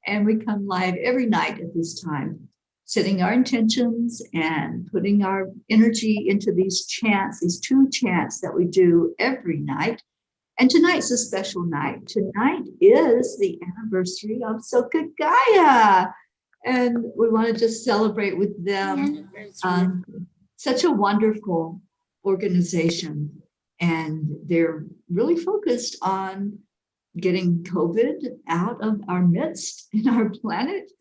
And we come live every night at this time, setting our intentions and putting our energy into these chants, these 2 chants that we do every night. And tonight's a special night. Tonight is the anniversary of Soka Gaya. And we want to just celebrate with them. Such a wonderful organization. And they're really focused on getting COVID out of our midst in our planet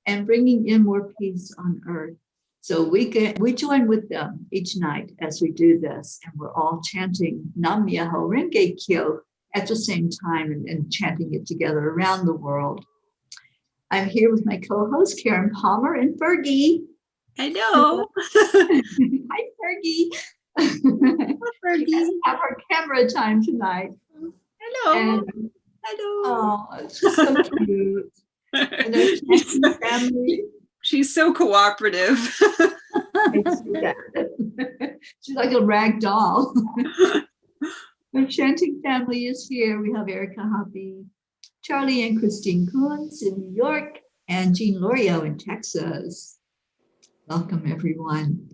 and bringing in more peace on earth. So we join with them each night as we do this, and we're all chanting Nam Myoho Renge Kyo at the same time and chanting it together around the world. I'm here with my co-host Karen Palmer and Fergie. Hello. Hi, Fergie. Hello, Fergie. We have our camera time tonight. Hello. And, hello. Oh, it's just so cute. And their chanting family. She's so cooperative. She's like a rag doll. Our chanting family is here. We have Erica Hoppy, Charlie and Christine Kuntz in New York, and Jean Lorio in Texas. Welcome, everyone.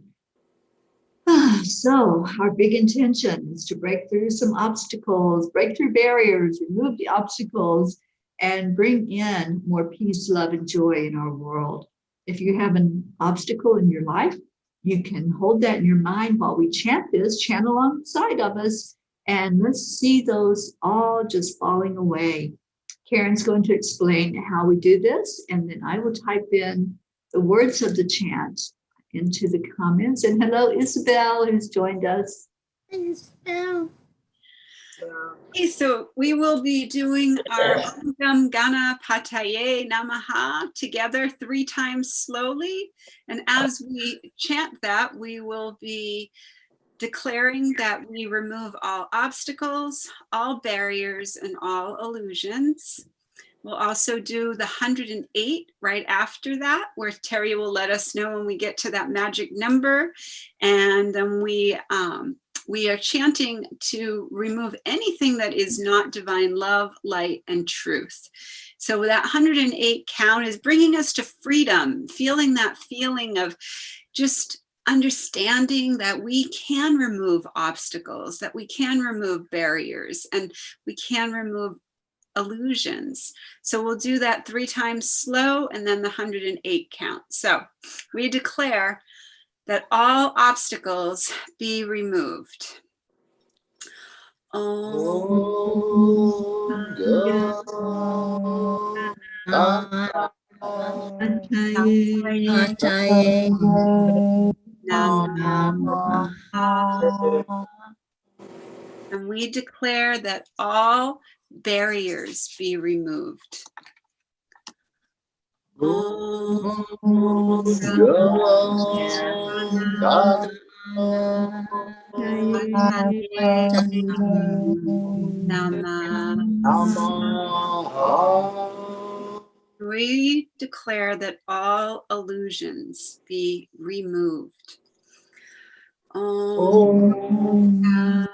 So our big intention is to break through some obstacles, break through barriers, remove the obstacles, and bring in more peace, love, and joy in our world. If you have an obstacle in your life, you can hold that in your mind while we chant this, chant alongside of us, and let's see those all just falling away. Karen's going to explain how we do this, and then I will type in the words of the chant into the comments. And hello, Isabel, who's joined us. Hi, Isabel. Okay, so we will be doing our Om Gam Ganapataye Namaha together 3 times slowly. And as we chant that, we will be declaring that we remove all obstacles, all barriers, and all illusions. We'll also do the 108 right after that, where Teri will let us know when we get to that magic number. And then we are chanting to remove anything that is not divine love, light, and truth. So that 108 count is bringing us to freedom, feeling that feeling of just understanding that we can remove obstacles, that we can remove barriers, and we can remove illusions. So we'll do that 3 times slow and then the 108 count. So we declare that all obstacles be removed. And we declare that all barriers be removed. We declare that all illusions be removed. Om Gam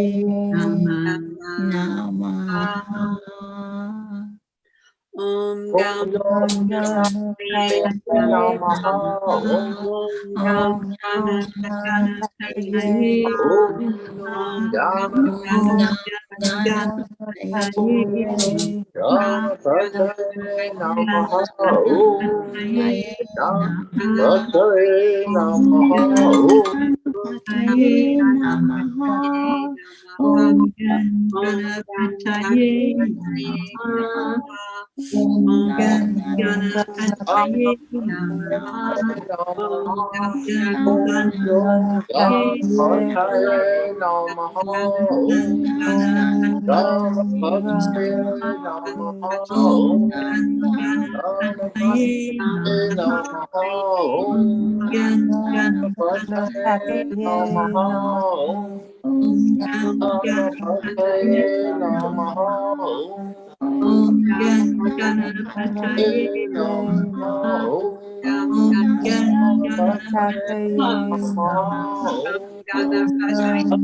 Ganapataye Namaha. Om Ganapataye Om Ganapataye Namaha. Om Gam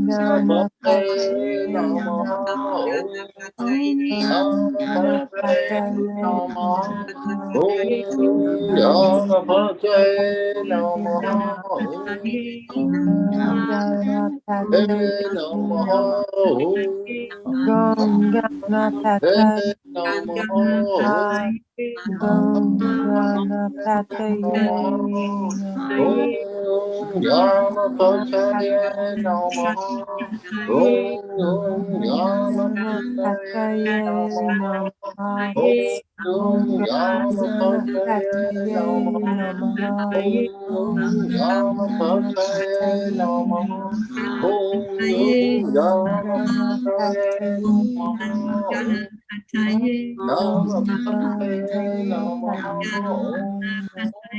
Ganapataye Namaha. Om Ganapataye Namaha. Om Ganapataye Namaha. Om Ganapataye Namaha. Om Ganapataye Namaha. Om Ganapataye Namaha. Om Ganapataye Namaha. Om Ganapataye Namaha. Om Ganapataye Namaha. Om Ganapataye Namaha. Om Ganapataye Namaha. Ganapataye Namaha.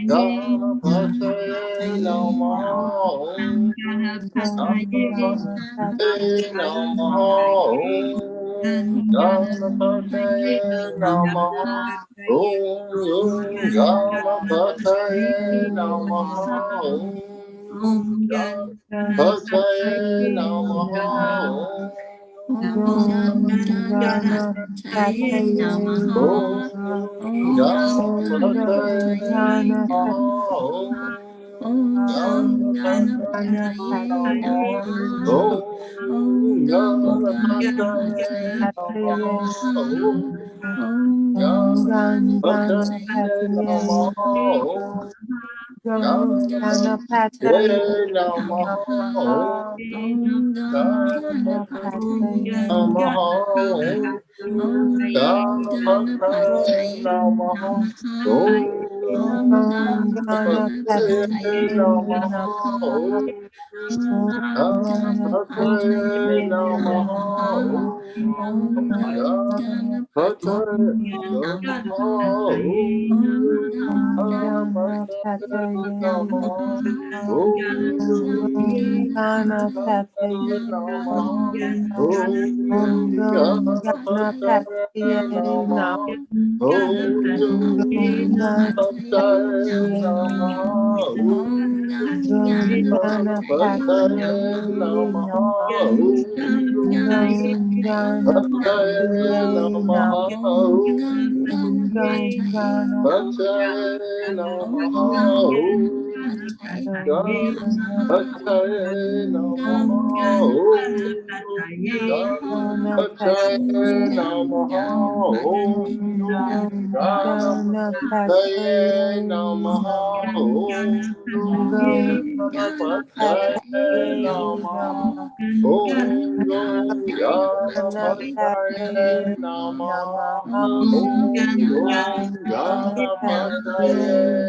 Ganapataye Namaha. Ganapataye Namaha. Ganapataye Namaha. Om Ganapataye Namaha. Ganapataye Namaha. Om Ganapataye Namaha. Om Ganapataye Namaha. Om Ganapataye Namaha. Om Ganapataye Namaha. Om Ganapataye Namaha. Om Ganapataye Namaha. Om Ganapataye Namaha. Om Ganapataye Namaha. Om Ganapataye Namaha. Om Ganapataye Namaha. Om Ganapataye Namaha. Ganapataye Namaha. Om Ganapataye Namaha. Om Ganapataye Namaha. Om Ganapataye Namaha. Om Ganapataye Namaha. Om Ganapataye Namaha. Om Ganapataye Namaha. Ganapataye Namaha. Ganapataye Namaha. Ganapataye Namaha. Ganapataye Namaha. Om Ganapataye Namaha. Om Ganapataye Namaha. Om Ganapataye Namaha. Om Ganapataye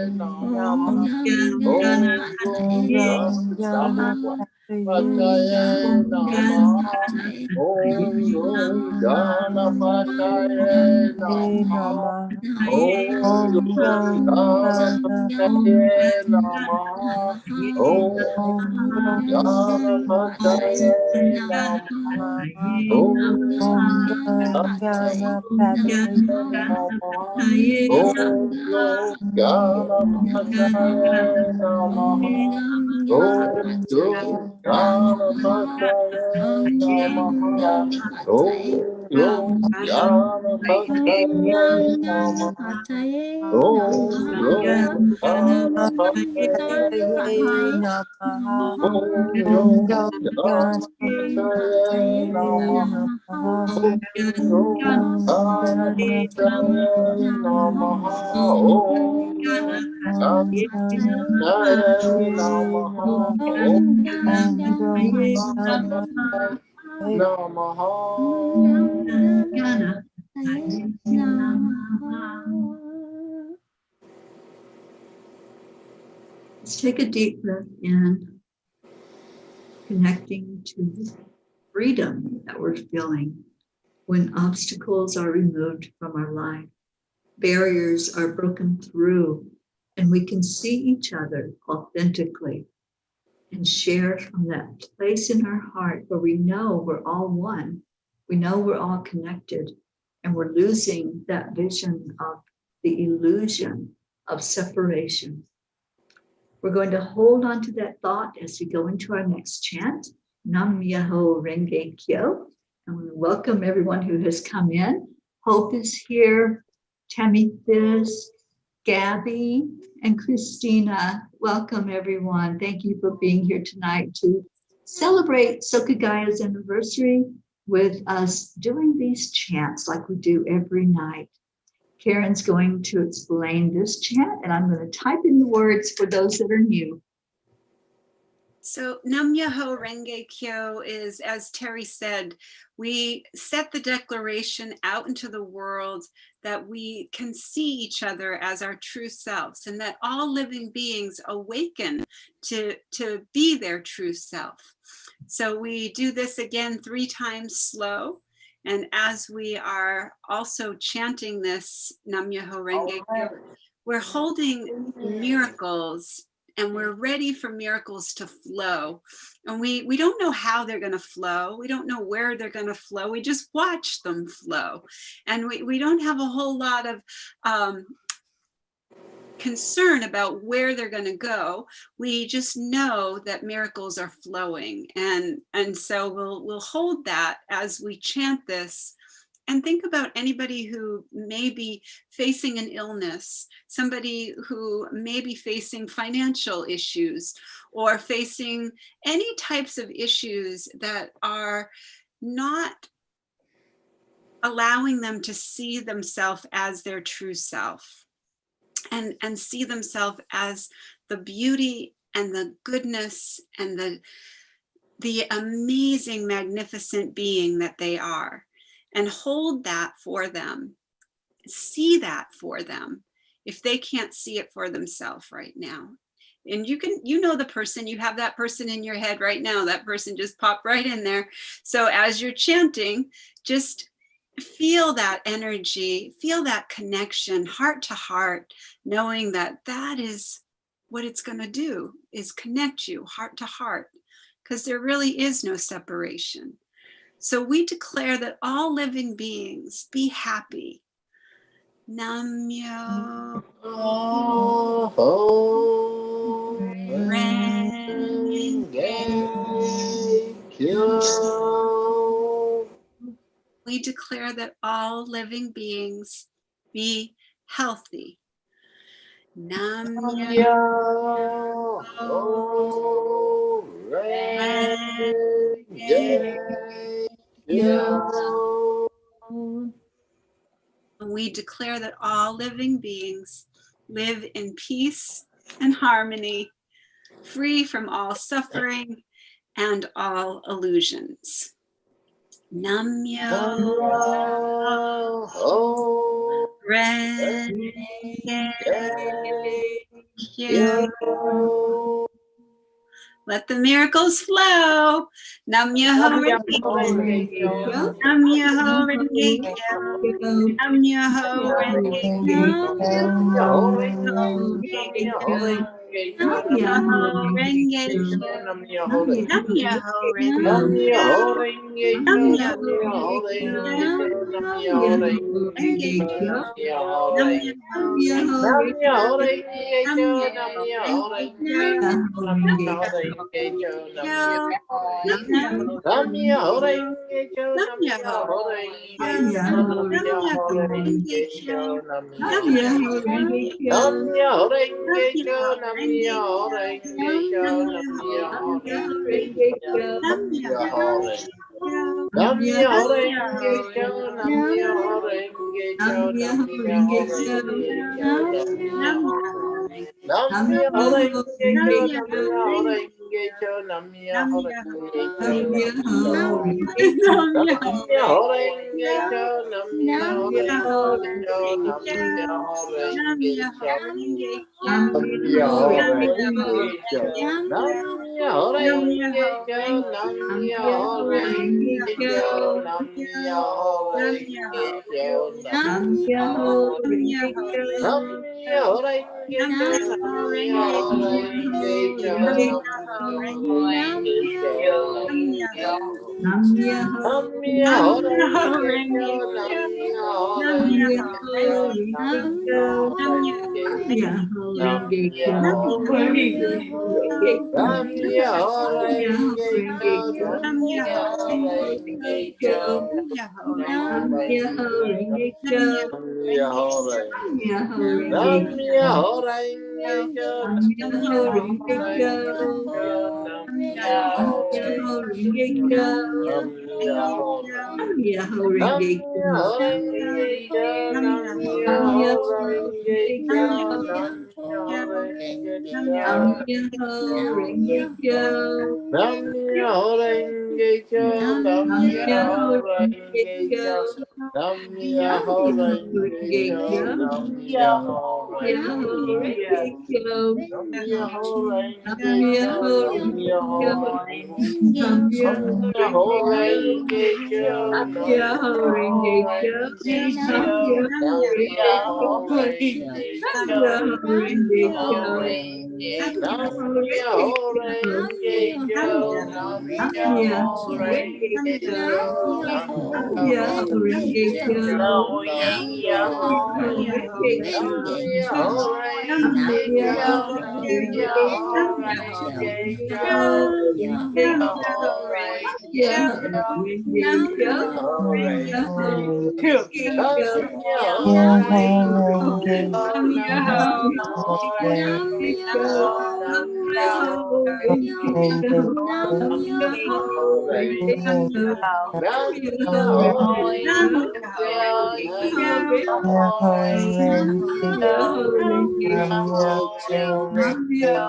Namaha. Om Ganapataye Namaha. Om Ganapataye Namaha. Om Ganapataye Namaha. Om Ganapataye Namaha. Om Ganapataye Namaha. Om Ganapataye Namaha. Om Ganapataye Namaha. Om Ganapataye Namaha. Om Ganapataye Namaha. Om Ganapataye Namaha. Om Ganapataye Namaha. Let's take a deep breath in, connecting to the freedom that we're feeling when obstacles are removed from our life, barriers are broken through, and we can see each other authentically and share from that place in our heart where we know we're all one, we know we're all connected, and we're losing that vision of the illusion of separation. We're going to hold on to that thought as we go into our next chant, Nam Myoho Renge Kyo. And we welcome everyone who has come in. Hope is here, Tamithis, Gabby, and Christina. Welcome, everyone. Thank you for being here tonight to celebrate Soka-Gaya's anniversary with us doing these chants like we do every night. Karen's going to explain this chant, and I'm going to type in the words for those that are new. So Nam Myoho Renge Kyo is, as Teri said, we set the declaration out into the world that we can see each other as our true selves, and that all living beings awaken to be their true self. So we do this again 3 times slow. And as we are also chanting this Nam Myoho Renge Kyo, we're holding miracles, and we're ready for miracles to flow. And we don't know how they're going to flow. We don't know where they're going to flow. We just watch them flow. And we don't have a whole lot of concern about where they're going to go. We just know that miracles are flowing. And so we'll hold that as we chant this. And think about anybody who may be facing an illness, somebody who may be facing financial issues, or facing any types of issues that are not allowing them to see themselves as their true self, and see themselves as the beauty and the goodness and the amazing, magnificent being that they are. And hold that for them, see that for them, if they can't see it for themselves right now. And you know the person, you have that person in your head right now, that person just popped right in there. So as you're chanting, just feel that energy, feel that connection, heart to heart, knowing that that is what it's going to do, is connect you heart to heart, because there really is no separation. So we declare that all living beings be happy. Nam Myoho Renge Kyo. We declare that all living beings be healthy. Nam Myoho Renge Kyo. We declare that all living beings live in peace and harmony, free from all suffering and all illusions. Nam Myoho Renge Kyo. Let the miracles flow. Nam Myoho Renge Kyo. Nam Myoho Renge Kyo. Nam Myoho Renge Kyo. Nam Myoho Renge Kyo. Nam Myoho Renge Kyo. Nam Myoho Renge Kyo. Nam Myoho Renge Kyo. Nam Myoho Nam Nam Myoho Myoho Renge Renge Kyo, Kyo. Nam Myoho Nam Renge Myoho Kyo, Myoho Renge Nam Renge Kyo. Kyo. Nam Myoho Myoho Renge Nam Kyo, Renge Myoho Kyo. Nam Renge Nam Kyo. Myoho Myoho Renge Renge Kyo, Renge Kyo. Kyo. Nam Myoho Nam Myoho Renge Renge Kyo, Kyo. Nam Myoho Myoho Renge Renge Renge Kyo. Kyo, Kyo. Nam Nam Myoho Myoho Nam Renge Renge Myoho Kyo. Kyo, Renge Nam Kyo. Myoho Nam Renge Myoho Kyo. Nam Renge Myoho Kyo, Renge Nam Nam Kyo. Myoho Myoho Renge Renge Kyo, Kyo. Nam Nam Nam Myoho Myoho Myoho Renge Renge Kyo. Renge Kyo. Kyo, Nam Nam Nam Myoho Myoho Myoho Renge Renge Renge Kyo, Kyo. Kyo. Nam Renge Myoho Kyo. Nam Renge Myoho Kyo, Nam Renge Kyo. Myoho Renge Kyo, Nam Nam Myoho Nam Myoho Renge Myoho Kyo. Renge Renge Nam Kyo, Kyo. Myoho Nam Renge Myoho Kyo. Renge Nam Kyo, Nam Myoho Myoho Renge Kyo. Renge Kyo. Nam Myoho Renge Kyo, Nam Nam Myoho Myoho Renge Renge Kyo. Kyo, Nam Nam Myoho Myoho Renge Renge Kyo, Kyo. Nam Myoho Myoho Renge Renge Kyo. Kyo. Nam Myoho Nam Renge Kyo, Myoho Nam Renge Myoho Kyo. Nam Nam Myoho Myoho Renge Kyo. Renge Kyo, Nam Nam Myoho Myoho Renge Kyo. Renge Nam Kyo, Myoho Nam Renge Myoho Kyo. Renge Nam Kyo, Myoho Renge Myoho Kyo. Renge, Nam Nam Myoho Renge Myoho Kyo. Renge Kyo, Nam Nam Myoho Myoho Renge Renge Kyo. Kyo, Nam Nam Myoho Myoho Renge Renge Kyo. Kyo, Nam Nam Myoho Myoho Renge Nam Kyo. Myoho Nam Renge Kyo, Myoho Nam Renge Myoho Kyo. Renge Kyo, Renge Myoho Kyo. Renge Myoho Kyo, Renge Kyo. Myoho Myoho Renge Renge Kyo, Nam Kyo. Myoho Myoho Renge Renge Kyo, Nam Myoho Renge Kyo. Kyo, Nam Myoho Myoho Renge Renge Kyo. Kyo, Nam Myoho Myoho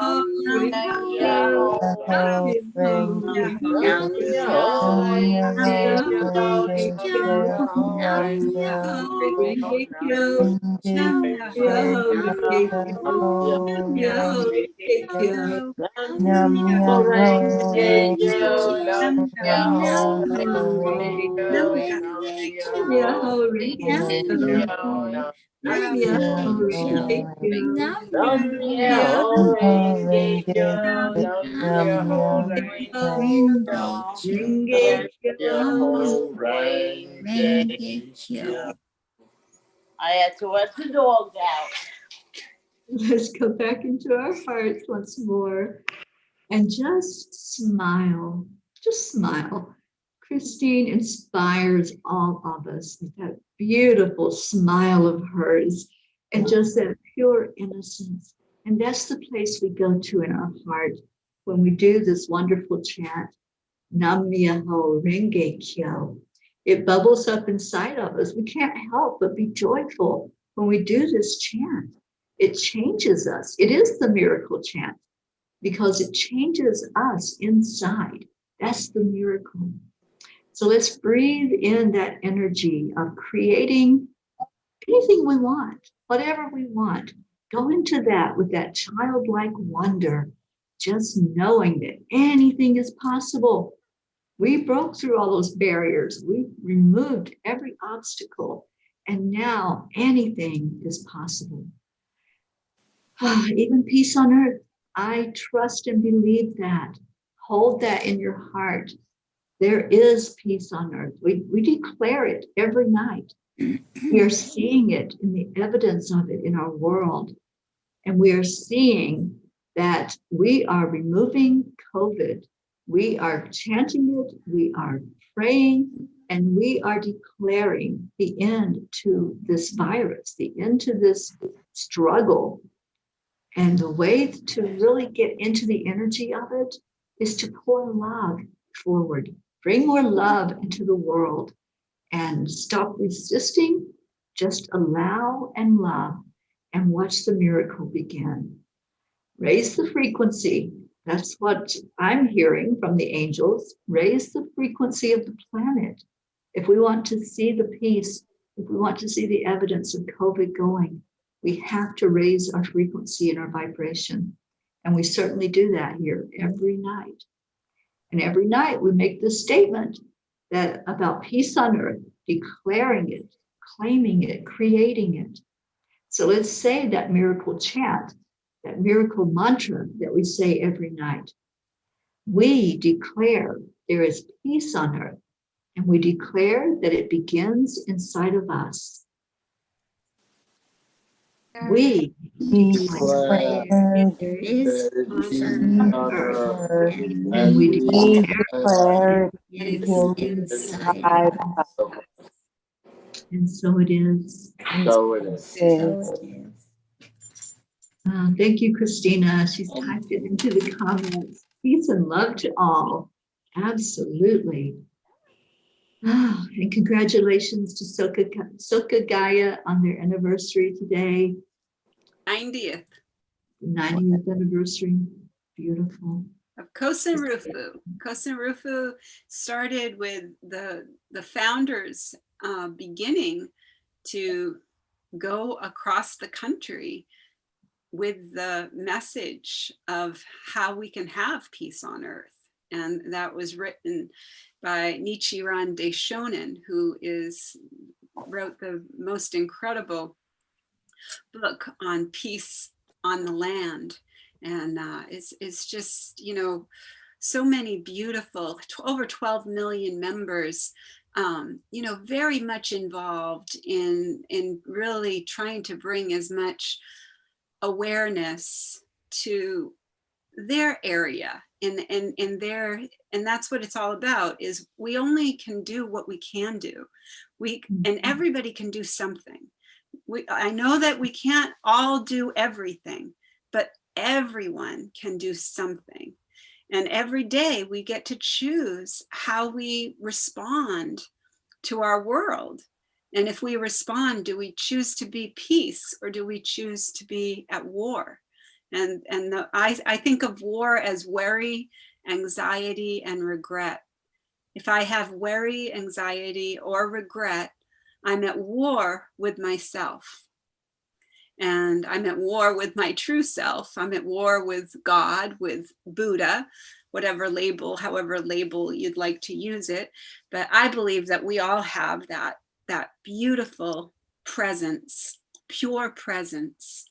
Renge Renge Kyo. Kyo, Nam Myoho Myoho Renge Kyo. Renge Kyo, Nam Myoho Renge Myoho Kyo. Renge Kyo, Myoho Nam Renge Kyo. Myoho Nam Renge Kyo, Myoho Renge Nam Kyo. Myoho Nam Renge Myoho Renge Nam Kyo. Myoho Nam Renge Myoho Kyo, Renge Nam Kyo. Myoho Nam Renge Myoho Kyo, Renge Nam Kyo. Nam Myoho Renge Kyo. Nam Myoho Renge Kyo. Myoho Renge Kyo, Nam Myoho Myoho Renge Renge Kyo, Kyo. Nam Nam Myoho Myoho Renge Renge Kyo. Kyo, Nam Nam Myoho Renge Kyo. Nam Myoho Myoho Renge Kyo, Nam Myoho Renge Renge Kyo. Kyo, Nam Myoho Renge Kyo. I had to let the dog out. Let's go back into our hearts once more and just smile. Just smile. Christine inspires all of us with that beautiful smile of hers and just that pure innocence. And that's the place we go to in our heart when we do this wonderful chant, Nam Myoho Renge Kyo. It bubbles up inside of us. We can't help but be joyful when we do this chant. It changes us. It is the miracle chant because it changes us inside. That's the miracle. So let's breathe in that energy of creating anything we want, whatever we want. Go into that with that childlike wonder, just knowing that anything is possible. We broke through all those barriers. We removed every obstacle. And now anything is possible. Even peace on earth. I trust and believe that. Hold that in your heart. There is peace on earth. We declare it every night. We are seeing it in the evidence of it in our world. And we are seeing that we are removing COVID. We are chanting it, we are praying, and we are declaring the end to this virus, the end to this struggle. And the way to really get into the energy of it is to pour love forward, bring more love into the world and stop resisting, just allow and love and watch the miracle begin. Raise the frequency. That's what I'm hearing from the angels. Raise the frequency of the planet. If we want to see the peace, if we want to see the evidence of COVID going, we have to raise our frequency and our vibration. And we certainly do that here every night. And every night we make this statement that about peace on earth, declaring it, claiming it, creating it. So let's say that miracle chant, that miracle mantra that we say every night. We declare there is peace on earth. And we declare that it begins inside of us. We declare there is peace on on earth. earth, And we we declare declare it begins inside us. and so it is. So it is. So it is. Thank you, Christina. She's typed it into the comments. Peace and love to all. Absolutely. And congratulations to Soka Gaia on their anniversary today, 90th 90th anniversary. Beautiful. of Kosen Rufu. Kosen Rufu started with the founders beginning to go across the country with the message of how we can have peace on earth. And that was written by Nichiren Daishonin, who wrote the most incredible book on peace on the land. And it's just, you know, so many beautiful, over 12 million members, you know, very much involved in really trying to bring as much awareness to their area and that's what it's all about, is we only can do what we can do. And everybody can do something. I know that we can't all do everything, but everyone can do something. And every day we get to choose how we respond to our world. And if we respond, do we choose to be peace or do we choose to be at war? And I think of war as worry, anxiety, and regret. If I have worry, anxiety, or regret, I'm at war with myself. And I'm at war with my true self. I'm at war with God, with Buddha, whatever label, however label you'd like to use it. But I believe that we all have that beautiful presence, pure presence.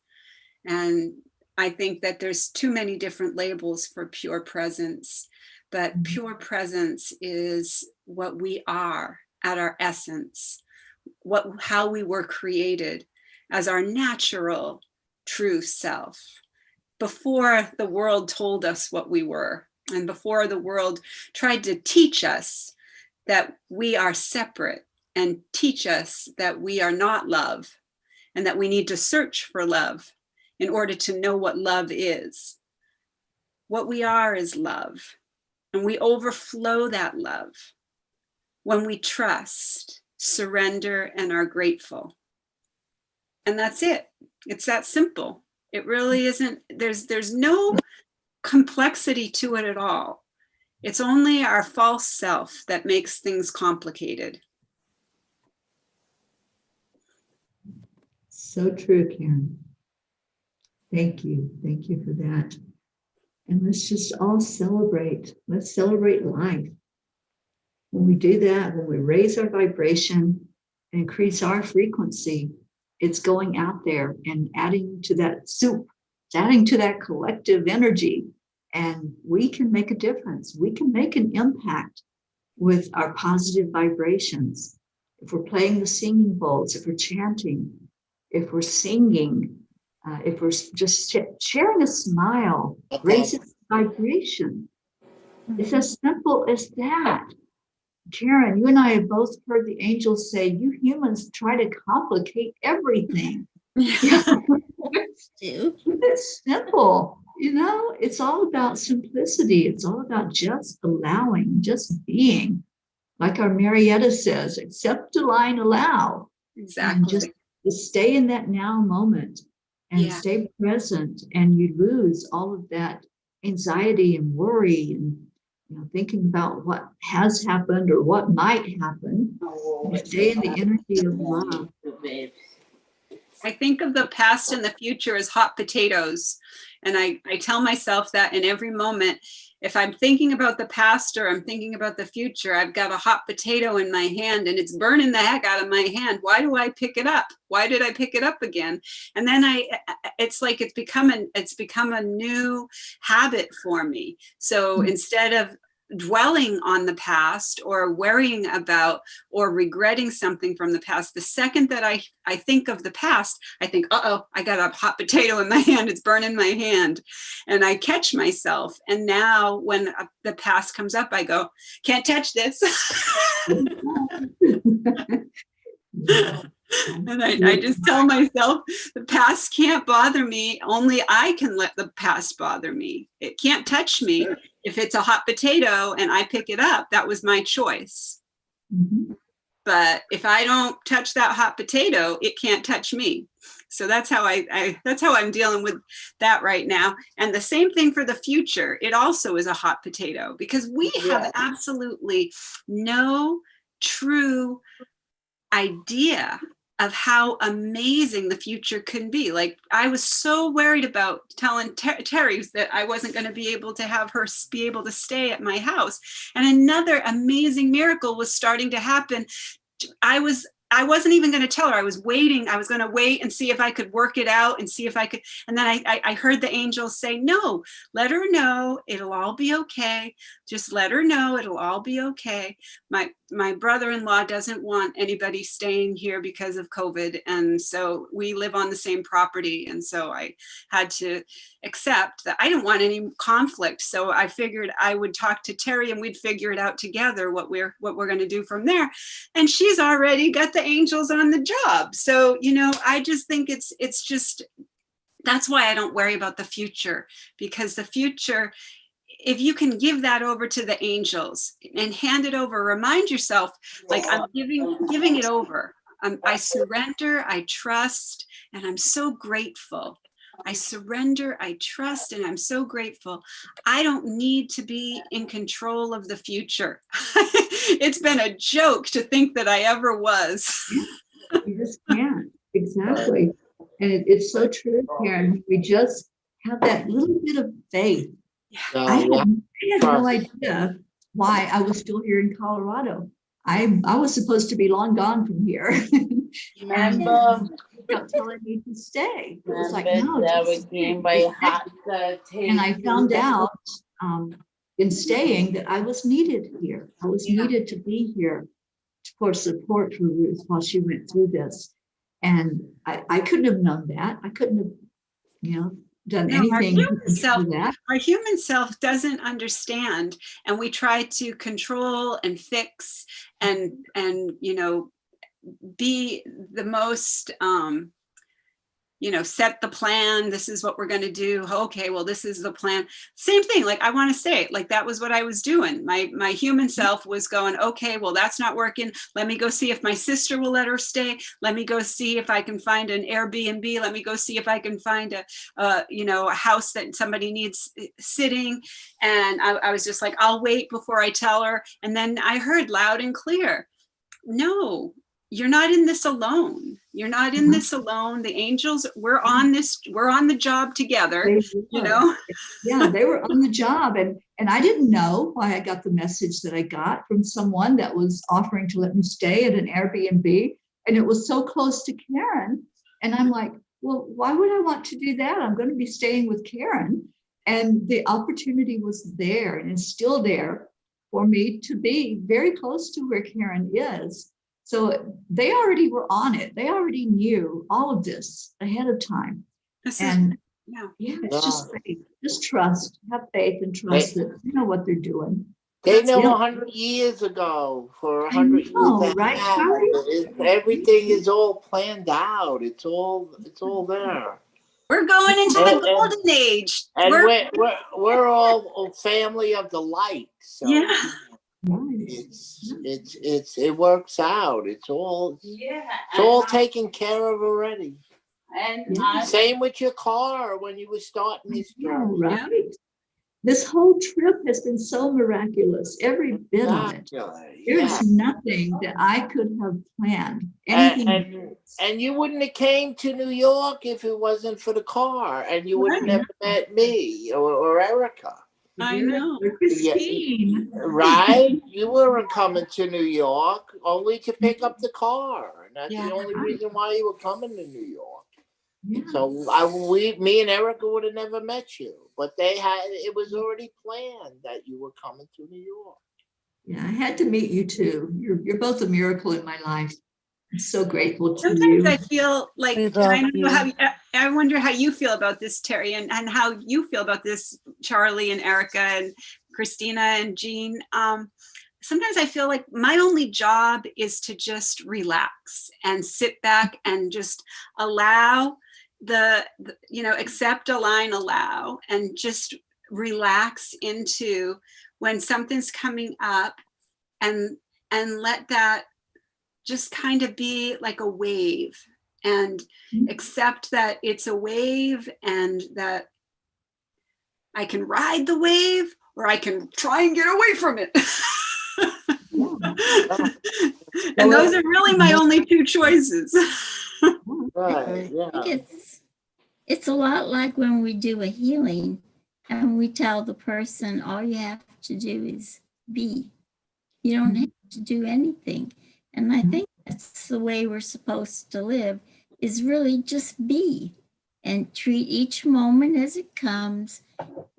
And I think that there's too many different labels for pure presence, but pure presence is what we are at our essence, how we were created as our natural true self, before the world told us what we were, and before the world tried to teach us that we are separate and teach us that we are not love and that we need to search for love in order to know what love is. What we are is love, and we overflow that love when we trust, surrender, and are grateful. And that's it. It's that simple. It really isn't, there's no complexity to it at all. It's only our false self that makes things complicated. So true, Karen. Thank you. Thank you for that. And let's just all celebrate. Let's celebrate life. When we do that, when we raise our vibration, increase our frequency, it's going out there and adding to that soup, it's adding to that collective energy. And we can make a difference. We can make an impact with our positive vibrations. If we're playing the singing bowls, if we're chanting, if we're singing, if we're just sharing a smile, raises vibration. It's as simple as that. Karen, you and I have both heard the angels say, you humans try to complicate everything. It's simple. You know, it's all about simplicity. It's all about just allowing, just being. Like our Marietta says, accept, align, allow. Exactly. And just stay in that now moment and stay present, and you lose all of that anxiety and worry and, you know, thinking about what has happened or what might happen. You stay in the energy of love. I think of the past and the future as hot potatoes. And I tell myself that in every moment, if I'm thinking about the past or I'm thinking about the future, I've got a hot potato in my hand and it's burning the heck out of my hand. Why do I pick it up? Why did I pick it up again? And then it's like it's become a new habit for me. So instead of dwelling on the past or worrying about or regretting something from the past, the second that I think of the past, I think, uh-oh, I got a hot potato in my hand, it's burning my hand. And I catch myself. And now when the past comes up, I go, can't touch this. And I just tell myself, the past can't bother me. Only I can let the past bother me. It can't touch me. If it's a hot potato and I pick it up, that was my choice. Mhm. But if I don't touch that hot potato, it can't touch me. So that's how that's how I'm dealing with that right now. And the same thing for the future. It also is a hot potato because we have absolutely no true idea of how amazing the future can be. Like, I was so worried about telling Terry that I wasn't going to be able to have her be able to stay at my house. And another amazing miracle was starting to happen. I wasn't even going to tell her. I was waiting. I was going to wait and see if I could work it out and see if I could. And then I heard the angels say, no, let her know. It'll all be okay. Just let her know. It'll all be okay. My brother-in-law doesn't want anybody staying here because of COVID. And so we live on the same property. And so I had to accept that I didn't want any conflict. So I figured I would talk to Terry and we'd figure it out together what we're going to do from there. And she's already got the angels on the job. So, you know, I just think it's just, that's why I don't worry about the future, because the future, if you can give that over to the angels and hand it over, remind yourself, like, I'm giving it over. I surrender, I trust, and I'm so grateful. I surrender, I trust, and I'm so grateful. I don't need to be in control of the future. It's been a joke to think that I ever was. You just can't. Exactly. And it's so true, Karen. We just have that little bit of faith. I had no idea why I was still here in Colorado. I was supposed to be long gone from here. Remember? Kept telling me to stay. It was like, Remember no, that just we came stay. by hot And I found out in staying that I was needed here. I was needed to be here for support for Ruth while she went through this. And I couldn't have known that. I couldn't have, done anything to control that. Our human self doesn't understand, and we try to control and fix and be the most set the plan. This is what we're going to do. Okay, well, this is the plan. Same thing. Like, I want to say, like, that was what I was doing. My human self was going, okay, well, that's not working. Let me go see if my sister will let her stay. Let me go see if I can find an Airbnb. Let me go see if I can find a house that somebody needs sitting. And I was just like, I'll wait before I tell her. And then I heard loud and clear, no, you're not in this alone. You're not in this alone. The angels, we're on the job together, Yeah, they were on the job. And I didn't know why I got the message that I got from someone that was offering to let me stay at an Airbnb. And it was so close to Karen. And I'm like, well, why would I want to do that? I'm going to be staying with Karen. And the opportunity was there and is still there for me to be very close to where Karen is. So they already were on it. They already knew all of this ahead of time. It's just faith. Just trust. Have faith and trust that they know what they're doing. They know 100 years ago, for 100 years. Right? Everything is all planned out. It's all there. We're going into the golden age. And we're all a family of the light. So. Yeah. It works out. It's all taken care of already. And same with your car when you were starting this journey. Right. This whole trip has been so miraculous. Every bit of it. There's nothing that I could have planned. And you wouldn't have came to New York if it wasn't for the car, and you would have never met me or Erica. I know. Christine. Right? You weren't coming to New York only to pick up the car. And that's the only reason why you were coming to New York. Yeah. So me and Erica would have never met you, but it was already planned that you were coming to New York. Yeah, I had to meet you too. You're both a miracle in my life. I'm so grateful to Sometimes you. I feel like, We and love I don't know you. I wonder how you feel about this, Terry, and how you feel about this, Charlie and Erica and Christina and Jean. Sometimes I feel like my only job is to just relax and sit back and just allow accept, align, allow, and just relax into when something's coming up, and let that just kind of be like a wave, and accept that it's a wave, and that I can ride the wave or I can try and get away from it. And those are really my only two choices. Right. Yeah. I think it's a lot like when we do a healing and we tell the person all you have to do is be. You don't have to do anything. And I think that's the way we're supposed to live, is really just be and treat each moment as it comes,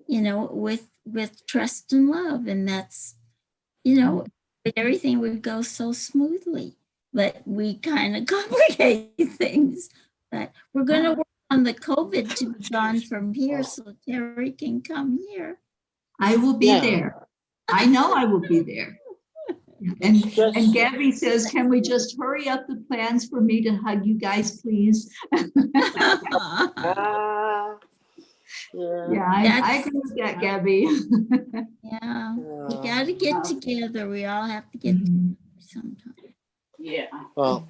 with trust and love. And that's, everything would go so smoothly, but we kind of complicate things. But we're going to work on the COVID to be gone from here so Terry can come here. I will be there. I know I will be there. And Gabby says, can we just hurry up the plans for me to hug you guys, please? Yeah, I agree with that, Gabby. Yeah, we got to get together. We all have to get together sometime. Yeah. Well,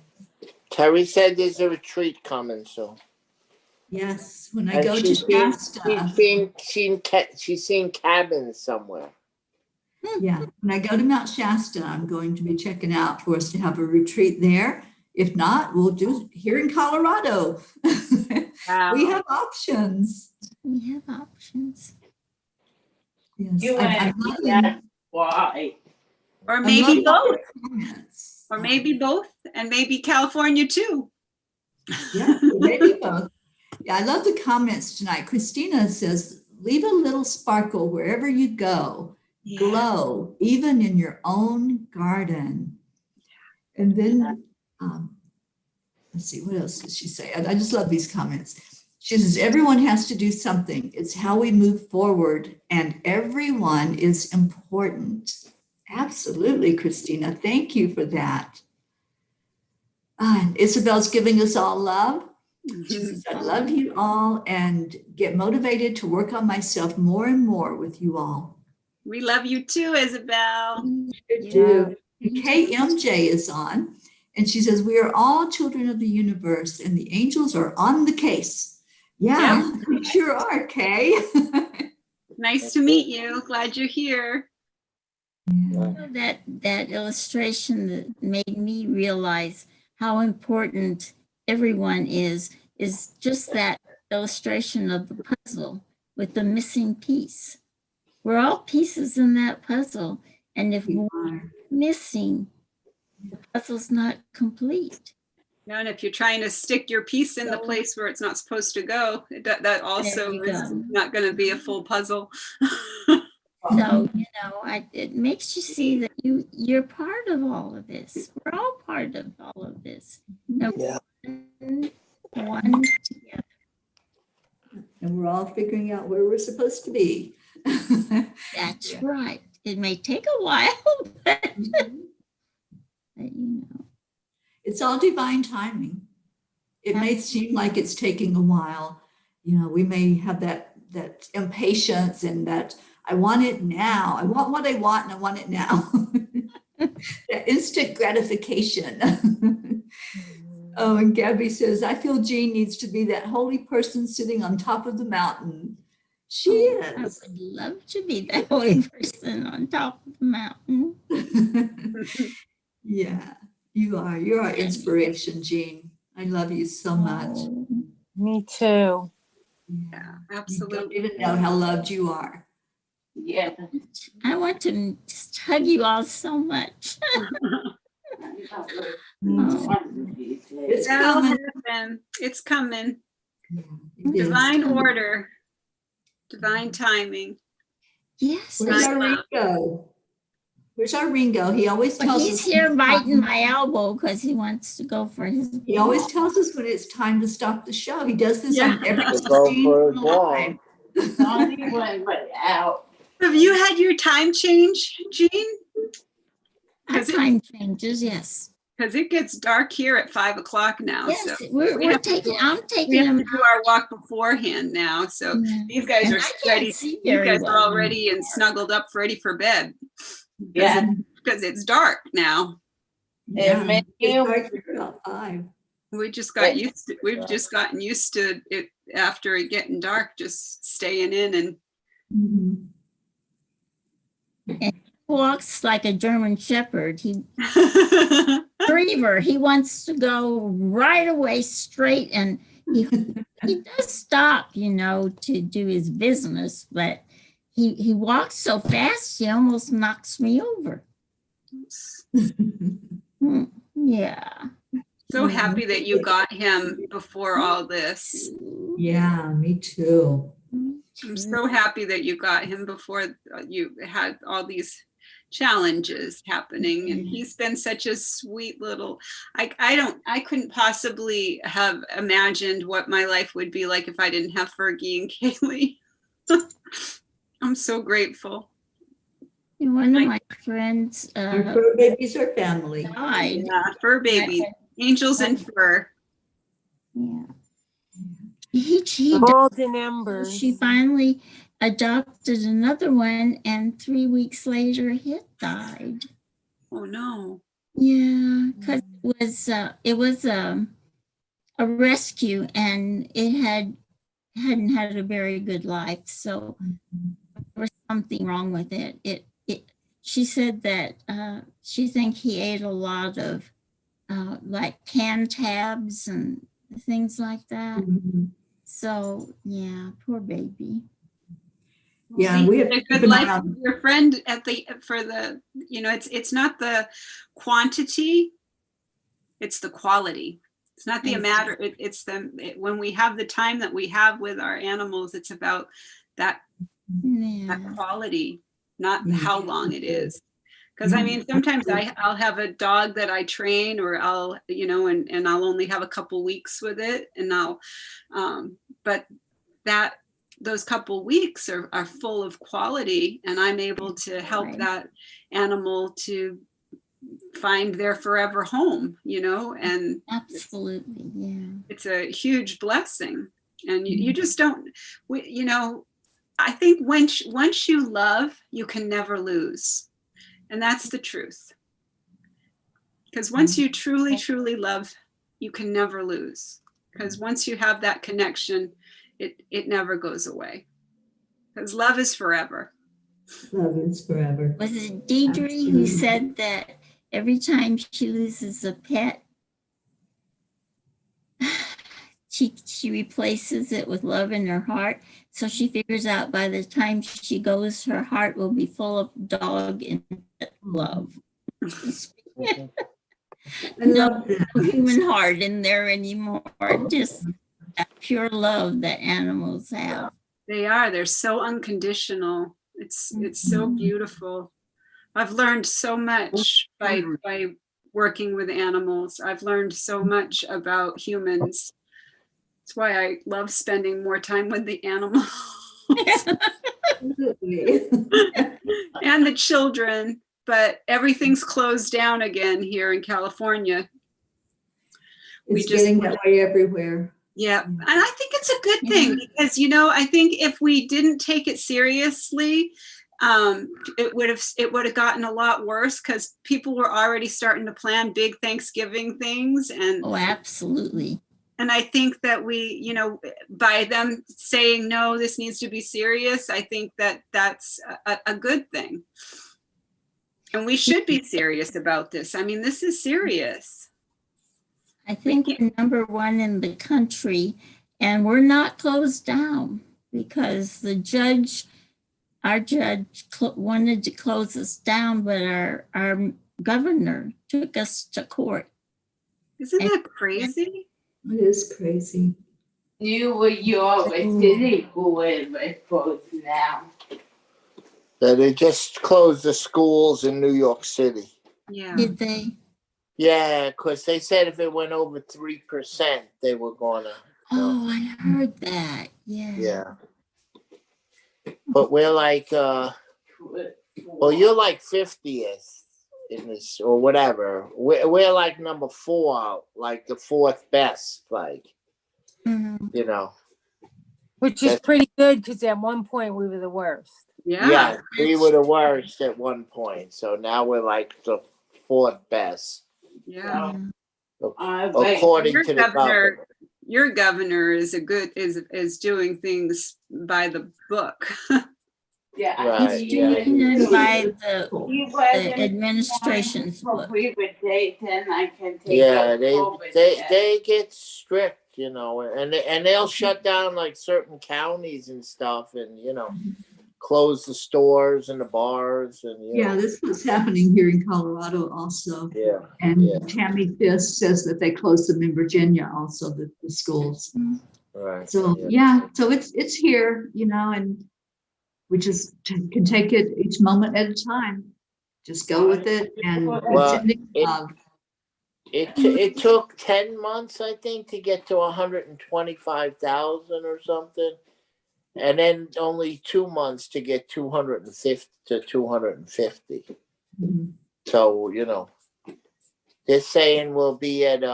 Terry said there's a retreat coming, so. Yes, when I go to Shasta. She's seen cabins somewhere. Yeah, when I go to Mount Shasta, I'm going to be checking out for us to have a retreat there. If not, we'll do here in Colorado. Wow. We have options. We have options. Yes, Why? Or maybe both. Or maybe both, and maybe California too. Yeah, maybe both. Yeah, I love the comments tonight. Christina says, leave a little sparkle wherever you go. Yeah. Glow, even in your own garden. And then, let's see, what else does she say? I just love these comments. She says, everyone has to do something. It's how we move forward, and everyone is important. Absolutely, Christina. Thank you for that. And Isabel's giving us all love. She says, I love you all and get motivated to work on myself more and more with you all. We love you too, Isabel. You do. KMJ is on, and she says, we are all children of the universe and the angels are on the case. Yeah, we sure are, Kay. Nice to meet you. Glad you're here. That illustration that made me realize how important everyone is just that illustration of the puzzle with the missing piece. We're all pieces in that puzzle, and if we're missing, the puzzle's not complete. No, and if you're trying to stick your piece in the place where it's not supposed to go, that also is not going to be a full puzzle. So, it makes you see that you're part of all of this. We're all part of all of this. One together. And we're all figuring out where we're supposed to be. That's right. It may take a while, but it's all divine timing. It may seem like it's taking a while. We may have that impatience and that I want it now. I want what I want and I want it now. That instant gratification. Oh, and Gabby says, I feel Jean needs to be that holy person sitting on top of the mountain. She is. I would love to be that holy person on top of the mountain. Yeah, you are. You're our inspiration, Jean. I love you so much. Me too. Yeah, absolutely. You don't even know how loved you are. Yeah. I want to just hug you all so much. It's coming. It's coming. It is. Divine order, divine timing. Yes. Where's I our love. Ringo? Where's our Ringo? He always tells He's us. here biting my elbow because he wants to go for his. He always tells us when it's time to stop the show. He does this on every To go for a live. walk. Donnie went out. Have you had your time change, Jean? Our time changes, yes. Because it gets dark here at 5 o'clock now. Yes, So we're taking, I'm we taking have him to do our walk beforehand now. So Yeah. these guys And are I can't ready. see You very guys are well. all ready and snuggled up, ready for bed. Yeah. Because it's dark now. Yeah, made it's him- dark here about 5. We just got used to. We've just gotten used to it after it getting dark, just staying in and. Mhm. Walks like a German Shepherd. He Retriever. He wants to go right away straight, and he does stop, to do his business, but he walks so fast he almost knocks me over. Yeah. So happy that you got him before all this. Yeah, me too. I'm so happy that you got him before you had all these challenges happening, and he's been such a sweet little. I couldn't possibly have imagined what my life would be like if I didn't have Fergie and Kaylee. I'm so grateful. One of my friends Our fur babies are family. died. Yeah, fur babies, angels and fur. Yeah. He Golden embers. She finally adopted another one, and 3 weeks later, it died. Oh no. Yeah, because it was a rescue, and it hadn't had a very good life, so there was something wrong with it. She said that she think he ate a lot of like canned tabs and things like that. Mhm. So yeah, poor baby. Yeah, See, we have a to good keep an eye life on. with your friend it's not the quantity, it's the quality. It's not the matter. When we have the time that we have with our animals, it's about that quality, not how long it is. Because I mean, sometimes I'll have a dog that I train, or I'll, and I'll only have a couple weeks with it, and but those couple weeks are full of quality, and I'm able to help that animal to find their forever home, and absolutely, yeah. It's a huge blessing, and you just don't, I think once you love, you can never lose, and that's the truth. Because once you truly, truly love, you can never lose. Because once you have that connection, it never goes away. Because love is forever. Love is forever. Was it Deidre who said that every time she loses a pet, she replaces it with love in her heart? So she figures out by the time she goes, her heart will be full of dog and love. No human heart in there anymore. Just that pure love that animals have. They're so unconditional. It's so beautiful. I've learned so much by working with animals. I've learned so much about humans. That's why I love spending more time with the animals and the children. But everything's closed down again here in California. It's getting that way everywhere. Yeah, and I think it's a good thing because, I think if we didn't take it seriously, it would have gotten a lot worse, because people were already starting to plan big Thanksgiving things. And oh, absolutely. And I think that we, by them saying, no, this needs to be serious, I think that that's a good thing. And we should be serious about this. I mean, this is serious. I think we're number one in the country, and we're not closed down because our judge wanted to close us down, but our governor took us to court. Isn't that crazy? It is crazy. New York City going close now. So they just closed the schools in New York City. Yeah. Did they? Yeah, because they said if it went over 3%, they were gonna. Oh, I heard that. Yeah. Yeah. But we're like, well, you're like 50th in this or whatever. We're like number 4, like the 4th best, like, Mhm. you know. Which is pretty good because at one point we were the worst. Yeah, we were the worst at one point. So now we're like the 4th best. Yeah. According to the governor. Your governor is doing things by the book. Yeah, Right. He's doing it by the the administration's book. Yeah, they get strict, you know, and they'll shut down like certain counties and stuff, and you know, close the stores and the bars, and Yeah, this was happening here in Colorado also. Yeah. And Tammy Fisk says that they closed them in Virginia also, the schools. Right. So so it's here, you know, and we just can take it each moment at a time. Just go with it and it took 10 months, I think, to get to 125,000 or something, and then only 2 months to get 250 to 250. Mm-hmm. So you know, they're saying we'll be at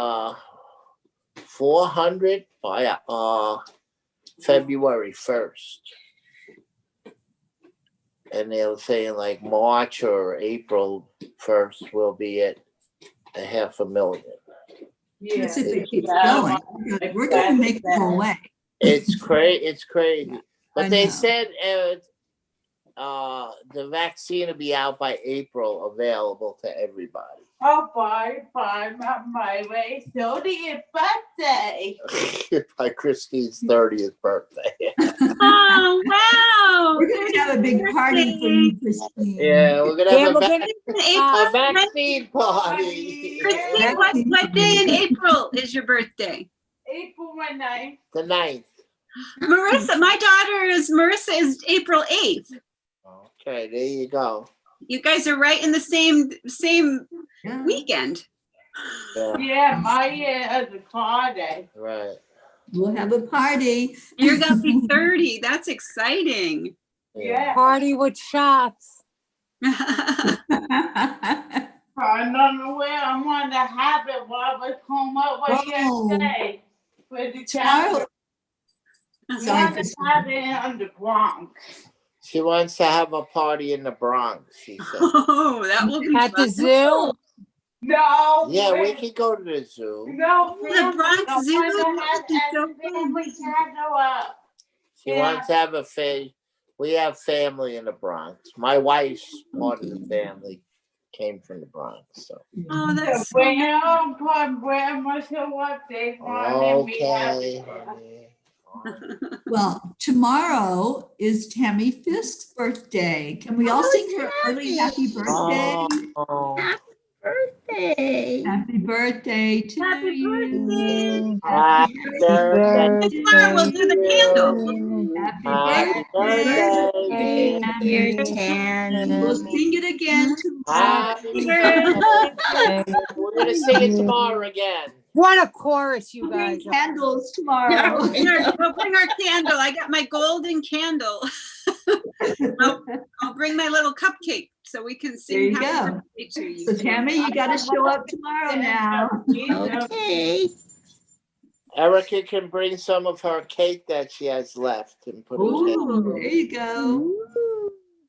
400 by February 1st. And they were saying like March or April 1st we'll be at 500,000. Yes, if it keeps going, we're going to make it go away. It's crazy. It's crazy. But they know. said the vaccine will be out by April, available to everybody. Oh, by my way, 30th birthday. By Christine's 30th birthday. Oh, wow. We're going to have a big party for you, Christine. Yeah, we're going to have a vaccine party. Christine, what day in April is your birthday? April 9th. The 9th. Marissa, Marissa is April 8th. Okay, there you go. You guys are right in the same weekend. Yeah, my is a Friday. Right. We'll have a party. You're going to be 30. That's exciting. Yeah. Party with shots. I don't know where I want to have it while we come up with yesterday. For the child. I want to have it on the Bronx. She wants to have a party in the Bronx, she said. Oh, that will be at the zoo. No. Yeah, we could go to the zoo. No, the Bronx Zoo. She wants to have we have family in the Bronx. My wife's part of the family came from the Bronx. So. Oh, that's so okay. Well, tomorrow is Tammy Fisk's birthday. Can we all sing her early happy birthday? Happy birthday. Happy birthday to you. Happy birthday. Tomorrow we'll do the candle. Happy birthday. Dear Tan. We'll sing it again tomorrow. Happy birthday. We're going to sing it tomorrow again. What a chorus, you guys. Bring candles tomorrow. We'll bring our candle. I got my golden candle. I'll bring my little cupcake so we can sing. There you go. To you. So Tammy, you got to show up tomorrow now. Okay. Erica can bring some of her cake that she has left and put it in. There you go.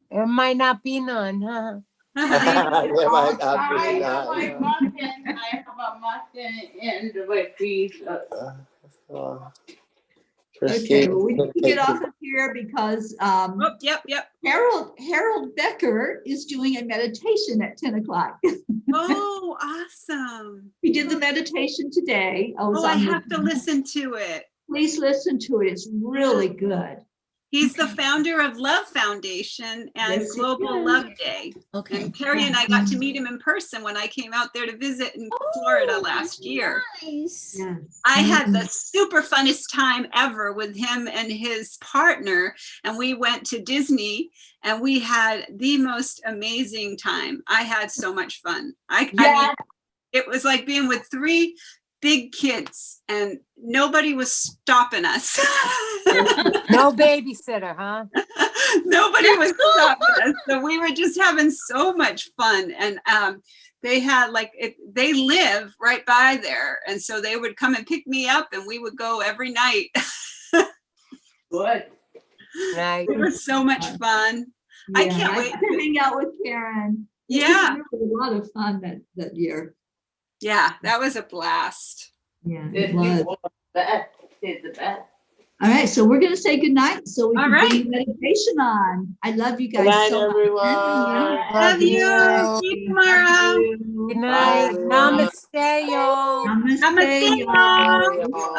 There might not be none, huh? There might not be I have none. a muffin in the cheese. Okay, well, we need to get off of here because Yep. Harold Becker is doing a meditation at 10 o'clock. Oh, awesome. He did the meditation today. I have to listen to it. Please listen to it. It's really good. He's the founder of Love Foundation and Yes, he Global is. Love Day. Okay. And Teri and I got to meet him in person when I came out there to visit in Florida last year. Nice. Yes. I had the super funnest time ever with him and his partner. And we went to Disney and we had the most amazing time. I had so much fun. I mean, it was like being with 3 big kids and nobody was stopping us. No babysitter, huh? Nobody was stopping us. So we were just having so much fun. And they had they live right by there. And so they would come and pick me up and we would go every night. Good. Nice. It was so much fun. Yeah, I can't wait got to hang out with Karen. Yeah. It was a lot of fun that year. Yeah, that was a blast. Yeah, Did it was. the best. All right, so we're going to say goodnight so we All can right. bring meditation on. I love you Good guys night, so much. everyone. Love you. See you tomorrow. Good night. everyone. Namaste, y'all. Namaste, Namaste, y'all. y'all. Bye, y'all.